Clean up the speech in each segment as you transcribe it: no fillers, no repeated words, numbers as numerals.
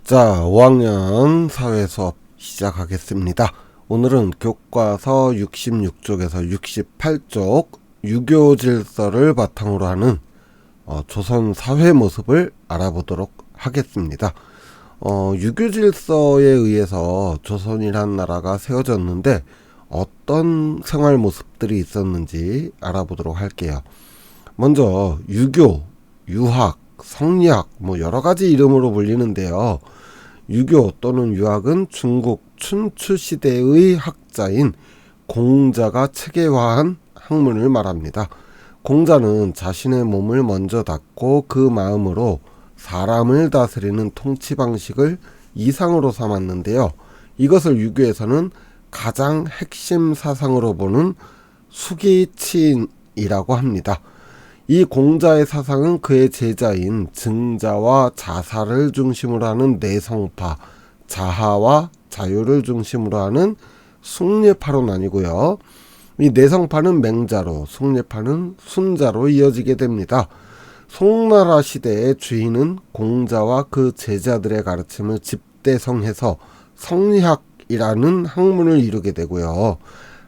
자, 5학년 사회 수업 시작하겠습니다. 오늘은 교과서 66쪽에서 68쪽 유교 질서를 바탕으로 하는 조선 사회 모습을 알아보도록 하겠습니다. 유교 질서에 의해서 조선이란 나라가 세워졌는데 어떤 생활 모습들이 있었는지 알아보도록 할게요. 먼저 유교, 유학, 성리학 여러 가지 이름으로 불리는데요. 유교 또는 유학은 중국 춘추 시대의 학자인 공자가 체계화한 학문을 말합니다. 공자는 자신의 몸을 먼저 닫고 그 마음으로 사람을 다스리는 통치 방식을 이상으로 삼았는데요. 이것을 유교에서는 가장 핵심 사상으로 보는 수기치인이라고 합니다. 이 공자의 사상은 그의 제자인 증자와 자사를 중심으로 하는 내성파, 자하와 자유를 중심으로 하는 숭례파로 나뉘고요. 이 내성파는 맹자로, 숭례파는 순자로 이어지게 됩니다. 송나라 시대의 주인은 공자와 그 제자들의 가르침을 집대성해서 성리학이라는 학문을 이루게 되고요.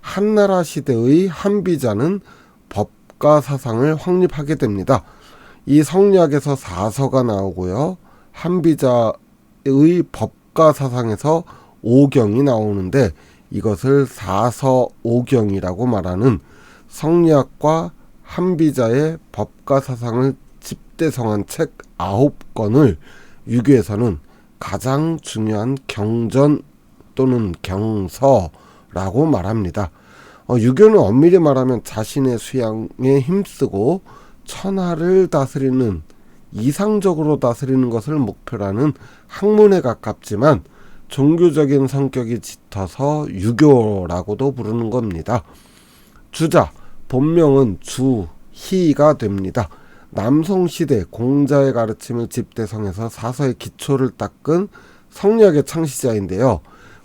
한나라 시대의 한비자는 법가 사상을 확립하게 됩니다. 이 성리학에서 사서가 나오고요. 한비자의 법가 사상에서 오경이 나오는데 이것을 사서오경이라고 말하는 성리학과 한비자의 법가 사상을 집대성한 책 9권을 유교에서는 가장 중요한 경전 또는 경서라고 말합니다. 유교는 엄밀히 말하면 자신의 수양에 힘쓰고 천하를 다스리는, 이상적으로 다스리는 것을 목표로 하는 학문에 가깝지만 종교적인 성격이 짙어서 유교라고도 부르는 겁니다. 주자, 본명은 주희가 됩니다. 남송시대 공자의 가르침을 집대성해서 사서의 기초를 닦은 성리학의 창시자인데요.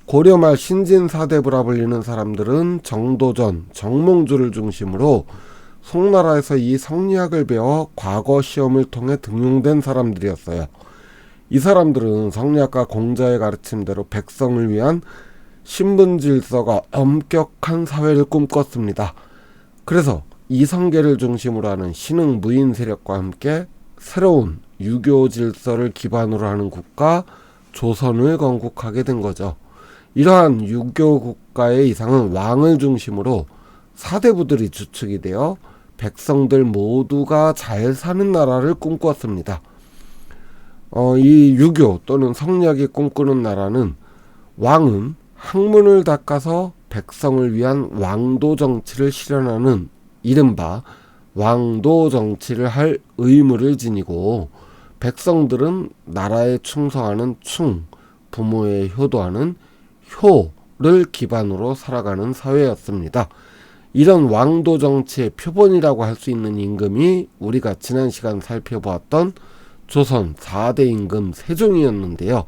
고려 말 신진사대부라 불리는 사람들은 정도전, 정몽주를 중심으로 송나라에서 이 성리학을 배워 과거 시험을 통해 등용된 사람들이었어요. 이 사람들은 성리학과 공자의 가르침대로 백성을 위한 신분질서가 엄격한 사회를 꿈꿨습니다. 그래서 이성계를 중심으로 하는 신흥 무인 세력과 함께 새로운 유교 질서를 기반으로 하는 국가 조선을 건국하게 된 거죠. 이러한 유교 국가의 이상은 왕을 중심으로 사대부들이 주축이 되어 백성들 모두가 잘 사는 나라를 꿈꿨습니다. 이 유교 또는 성리학이 꿈꾸는 나라는 왕은 학문을 닦아서 백성을 위한 왕도 정치를 실현하는 이른바 왕도 정치를 할 의무를 지니고, 백성들은 나라에 충성하는 충, 부모에 효도하는 효를 기반으로 살아가는 사회였습니다. 이런 왕도 정치의 표본이라고 할 수 있는 임금이 우리가 지난 시간 살펴보았던 조선 4대 임금 세종이었는데요.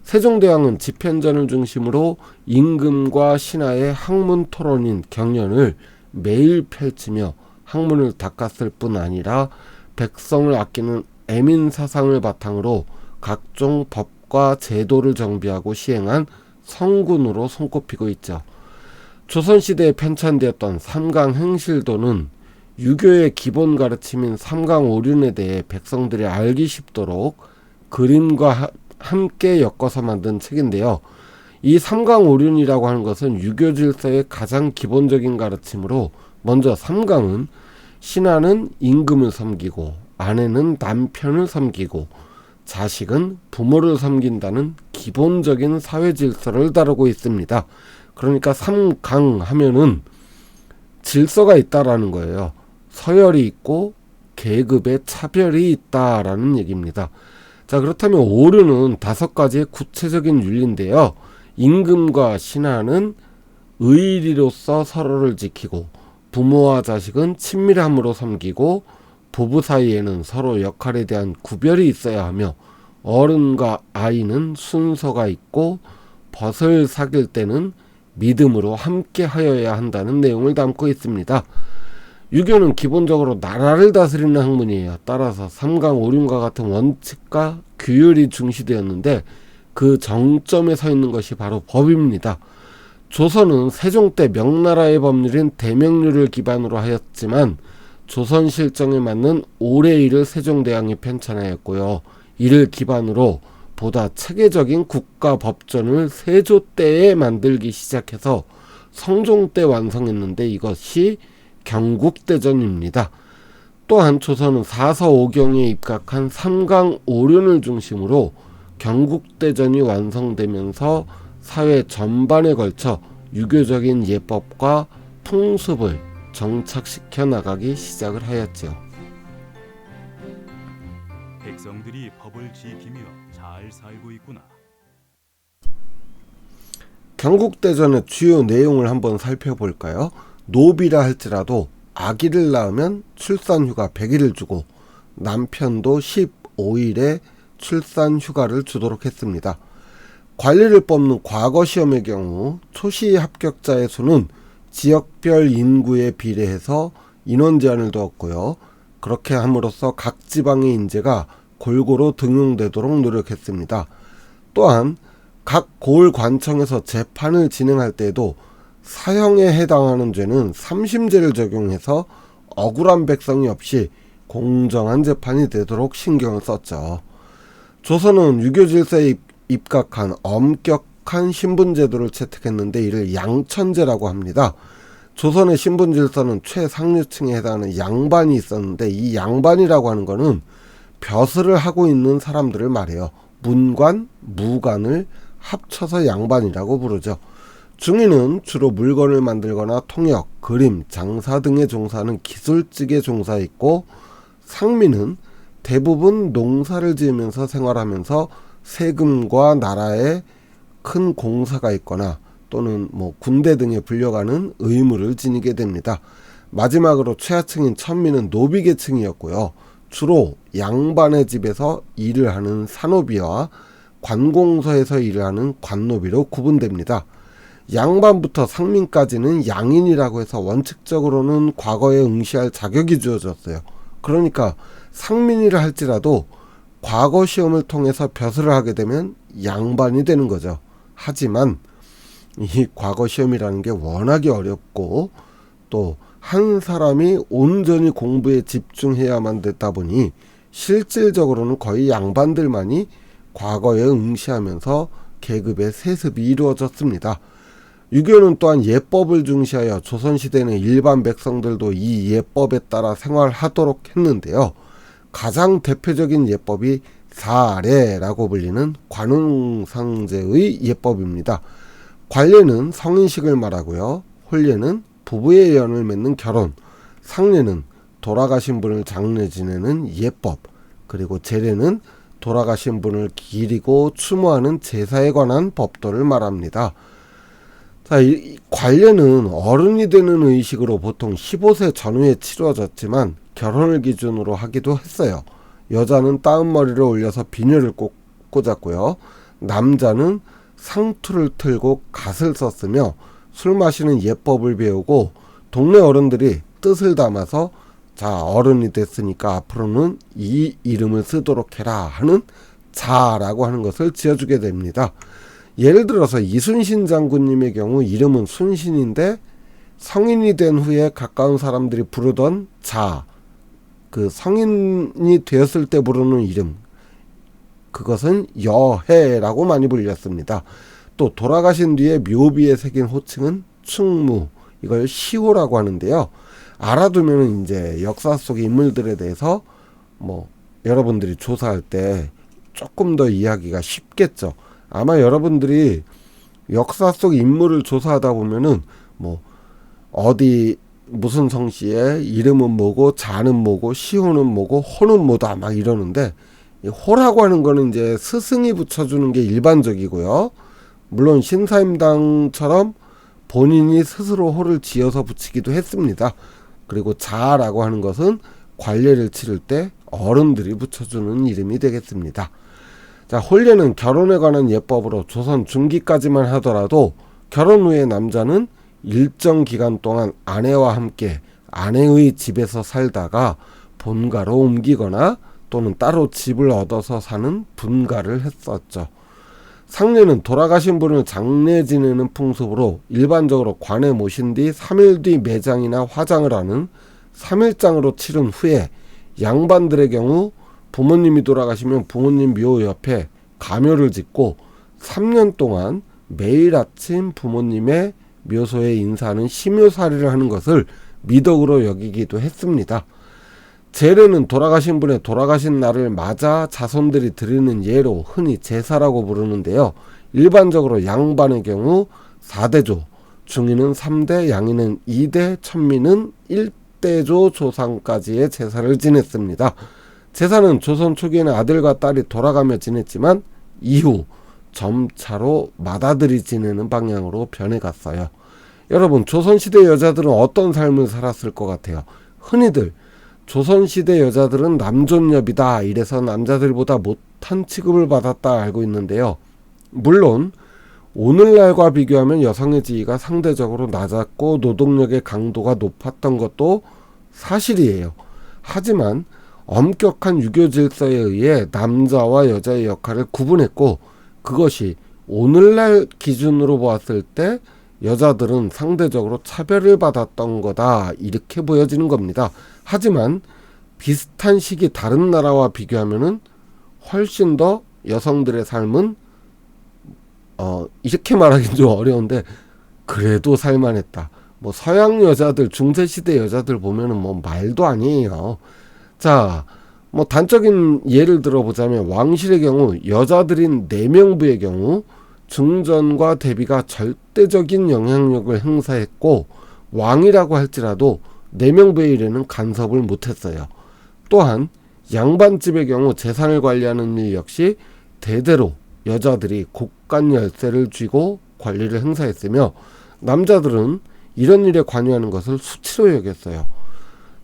세종대왕은 집현전을 중심으로 임금과 신하의 학문 토론인 경연을 매일 펼치며 학문을 닦았을 뿐 아니라 백성을 아끼는 애민 사상을 바탕으로 각종 법과 제도를 정비하고 시행한 성군으로 손꼽히고 있죠. 조선시대에 편찬되었던 삼강행실도는 유교의 기본 가르침인 삼강오륜에 대해 백성들이 알기 쉽도록 그림과 함께 엮어서 만든 책인데요. 이 삼강오륜이라고 하는 것은 유교 질서의 가장 기본적인 가르침으로, 먼저 삼강은 신하는 임금을 섬기고, 아내는 남편을 섬기고, 자식은 부모를 섬긴다는 기본적인 사회 질서를 다루고 있습니다. 그러니까 삼강 하면은 질서가 있다라는 거예요. 서열이 있고 계급의 차별이 있다라는 얘기입니다. 자, 그렇다면 오류는 5가지의 구체적인 윤리인데요. 임금과 신하는 의리로서 서로를 지키고, 부모와 자식은 친밀함으로 섬기고, 부부 사이에는 서로 역할에 대한 구별이 있어야 하며, 어른과 아이는 순서가 있고, 벗을 사귈 때는 믿음으로 함께 하여야 한다는 내용을 담고 있습니다. 유교는 기본적으로 나라를 다스리는 학문이에요. 따라서 삼강오륜과 같은 원칙과 규율이 중시되었는데 그 정점에 서 있는 것이 바로 법입니다. 조선은 세종 때 명나라의 법률인 대명률을 기반으로 하였지만 조선 실정에 맞는 올해일을 세종대왕이 편찬하였고요. 이를 기반으로 보다 체계적인 국가 법전을 세조 때에 만들기 시작해서 성종 때 완성했는데 이것이 경국대전입니다. 또한 조선은 사서오경에 입각한 삼강오륜을 중심으로 경국대전이 완성되면서 사회 전반에 걸쳐 유교적인 예법과 풍습을 정착시켜 나가기 시작을 하였지요. 백성들이 법을 지키며 잘 살고 있구나. 경국대전의 주요 내용을 한번 살펴볼까요? 노비라 할지라도 아기를 낳으면 출산휴가 100일을 주고 남편도 15일의 출산휴가를 주도록 했습니다. 관리를 뽑는 과거시험의 경우 초시 합격자의 수는 지역별 인구에 비례해서 인원 제한을 두었고요. 그렇게 함으로써 각 지방의 인재가 골고루 등용되도록 노력했습니다. 또한 각 고을관청에서 재판을 진행할 때에도 사형에 해당하는 죄는 삼심제를 적용해서 억울한 백성이 없이 공정한 재판이 되도록 신경을 썼죠. 조선은 유교 질서에 입각한 엄격한 신분제도를 채택했는데 이를 양천제라고 합니다. 조선의 신분 질서는 최상류층에 해당하는 양반이 있었는데 이 양반이라고 하는 것은 벼슬을 하고 있는 사람들을 말해요. 문관, 무관을 합쳐서 양반이라고 부르죠. 중인은 주로 물건을 만들거나 통역, 그림, 장사 등에 종사하는 기술직에 종사했고 상민은 대부분 농사를 지으면서 생활하면서 세금과 나라에 큰 공사가 있거나 또는 군대 등에 불려가는 의무를 지니게 됩니다. 마지막으로 최하층인 천민은 노비계층이었고요. 주로 양반의 집에서 일을 하는 산노비와 관공서에서 일을 하는 관노비로 구분됩니다. 양반부터 상민까지는 양인이라고 해서 원칙적으로는 과거에 응시할 자격이 주어졌어요. 그러니까 상민이라 할지라도 과거 시험을 통해서 벼슬을 하게 되면 양반이 되는 거죠. 하지만 이 과거 시험이라는 게 워낙에 어렵고 또 한 사람이 온전히 공부에 집중해야만 됐다 보니 실질적으로는 거의 양반들만이 과거에 응시하면서 계급의 세습이 이루어졌습니다. 유교는 또한 예법을 중시하여 조선시대는 일반 백성들도 이 예법에 따라 생활하도록 했는데요. 가장 대표적인 예법이 사례라고 불리는 관웅상제의 예법입니다. 관례는 성인식을 말하고요. 혼례는 부부의 연을 맺는 결혼, 상례는 돌아가신 분을 장례 지내는 예법, 그리고 제례는 돌아가신 분을 기리고 추모하는 제사에 관한 법도를 말합니다. 자, 이 관례는 어른이 되는 의식으로 보통 15세 전후에 치루어졌지만 결혼을 기준으로 하기도 했어요. 여자는 따은 머리를 올려서 비녀를 꽂았고요. 남자는 상투를 틀고 갓을 썼으며 술 마시는 예법을 배우고 동네 어른들이 뜻을 담아서 자, 어른이 됐으니까 앞으로는 이 이름을 쓰도록 해라 하는 자라고 하는 것을 지어주게 됩니다. 예를 들어서 이순신 장군님의 경우 이름은 순신인데 성인이 된 후에 가까운 사람들이 부르던 자, 그 성인이 되었을 때 부르는 이름, 그것은 여해라고 많이 불렸습니다. 또 돌아가신 뒤에 묘비에 새긴 호칭은 충무, 이걸 시호라고 하는데요. 알아두면 이제 역사 속의 인물들에 대해서 여러분들이 조사할 때 조금 더 이해하기가 쉽겠죠. 아마 여러분들이 역사 속 인물을 조사하다 보면은 어디 무슨 성씨의 이름은 뭐고 자는 뭐고 시호는 뭐고 호는 뭐다 막 이러는데, 이 호라고 하는 거는 이제 스승이 붙여주는 게 일반적이고요. 물론 신사임당처럼 본인이 스스로 호를 지어서 붙이기도 했습니다. 그리고 자라고 하는 것은 관례를 치를 때 어른들이 붙여주는 이름이 되겠습니다. 자, 혼례는 결혼에 관한 예법으로 조선 중기까지만 하더라도 결혼 후에 남자는 일정 기간 동안 아내와 함께 아내의 집에서 살다가 본가로 옮기거나 또는 따로 집을 얻어서 사는 분가를 했었죠. 상례는 돌아가신 분을 장례 지내는 풍습으로 일반적으로 관에 모신 뒤 3일 뒤 매장이나 화장을 하는 3일장으로 치른 후에, 양반들의 경우 부모님이 돌아가시면 부모님 묘 옆에 가묘를 짓고 3년 동안 매일 아침 부모님의 묘소에 인사하는 시묘살이를 하는 것을 미덕으로 여기기도 했습니다. 제례는 돌아가신 분의 돌아가신 날을 맞아 자손들이 드리는 예로 흔히 제사라고 부르는데요. 일반적으로 양반의 경우 4대조, 중인은 3대, 양인은 2대, 천민은 1대조 조상까지의 제사를 지냈습니다. 제사는 조선 초기에는 아들과 딸이 돌아가며 지냈지만 이후 점차로 맏아들이 지내는 방향으로 변해갔어요. 여러분, 조선시대 여자들은 어떤 삶을 살았을 것 같아요? 흔히들 조선시대 여자들은 남존여비다, 이래서 남자들보다 못한 취급을 받았다 알고 있는데요. 물론 오늘날과 비교하면 여성의 지위가 상대적으로 낮았고 노동력의 강도가 높았던 것도 사실이에요. 하지만 엄격한 유교 질서에 의해 남자와 여자의 역할을 구분했고, 그것이 오늘날 기준으로 보았을 때 여자들은 상대적으로 차별을 받았던 거다, 이렇게 보여지는 겁니다. 하지만 비슷한 시기 다른 나라와 비교하면은 훨씬 더 여성들의 삶은 이렇게 말하기는 좀 어려운데 그래도 살만했다. 뭐 서양 여자들, 중세시대 여자들 보면은 뭐 말도 아니에요. 자, 뭐 단적인 예를 들어보자면 왕실의 경우 여자들인 내명부의 경우 중전과 대비가 절대적인 영향력을 행사했고, 왕이라고 할지라도 내명부의 일에는 간섭을 못했어요. 또한 양반집의 경우 재산을 관리하는 일 역시 대대로 여자들이 곡간 열쇠를 쥐고 관리를 행사했으며, 남자들은 이런 일에 관여하는 것을 수치로 여겼어요.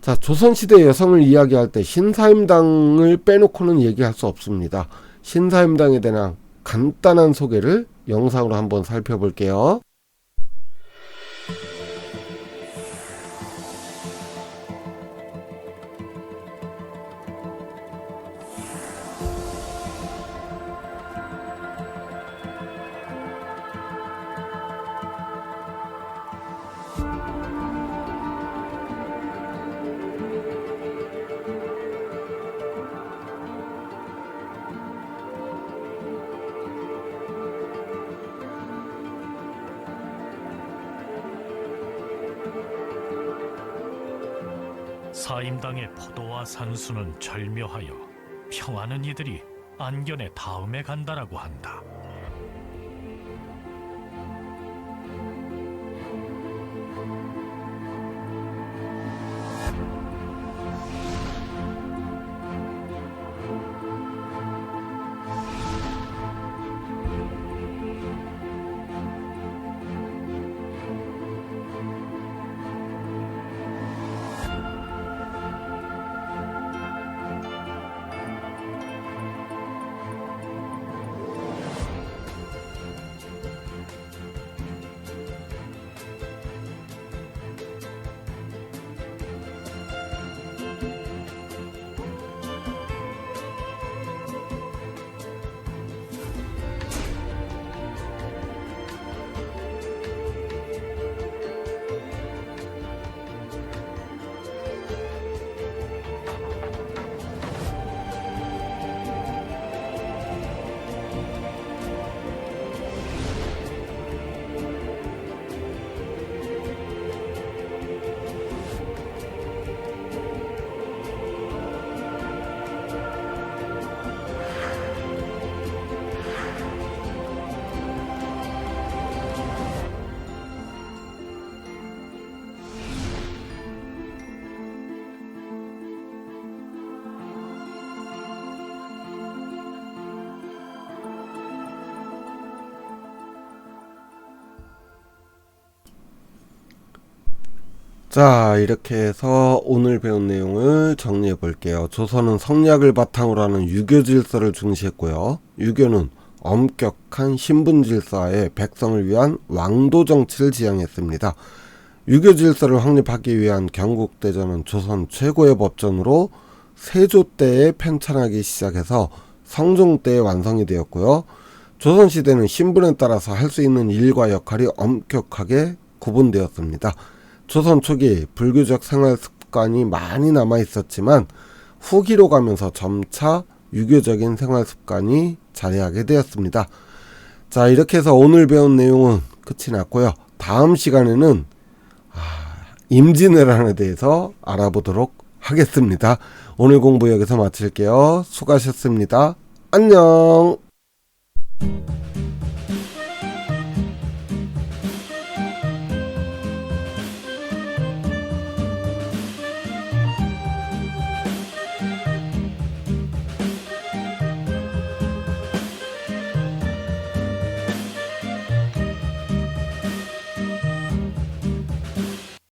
자, 조선시대 여성을 이야기할 때 신사임당을 빼놓고는 얘기할 수 없습니다. 신사임당에 대한 간단한 소개를 영상으로 한번 살펴볼게요. 사임당의 포도와 산수는 절묘하여 평하는 이들이 안견에 다음에 간다라고 한다. 자, 이렇게 해서 오늘 배운 내용을 정리해 볼게요. 조선은 성리학을 바탕으로 하는 유교 질서를 중시했고요. 유교는 엄격한 신분 질서하에 백성을 위한 왕도 정치를 지향했습니다. 유교 질서를 확립하기 위한 경국대전은 조선 최고의 법전으로 세조 때에 편찬하기 시작해서 성종 때에 완성이 되었고요. 조선시대는 신분에 따라서 할 수 있는 일과 역할이 엄격하게 구분되었습니다. 조선 초기 불교적 생활 습관이 많이 남아 있었지만 후기로 가면서 점차 유교적인 생활 습관이 자리하게 되었습니다. 자, 이렇게 해서 오늘 배운 내용은 끝이 났고요. 다음 시간에는 임진왜란에 대해서 알아보도록 하겠습니다. 오늘 공부 여기서 마칠게요. 수고하셨습니다. 안녕.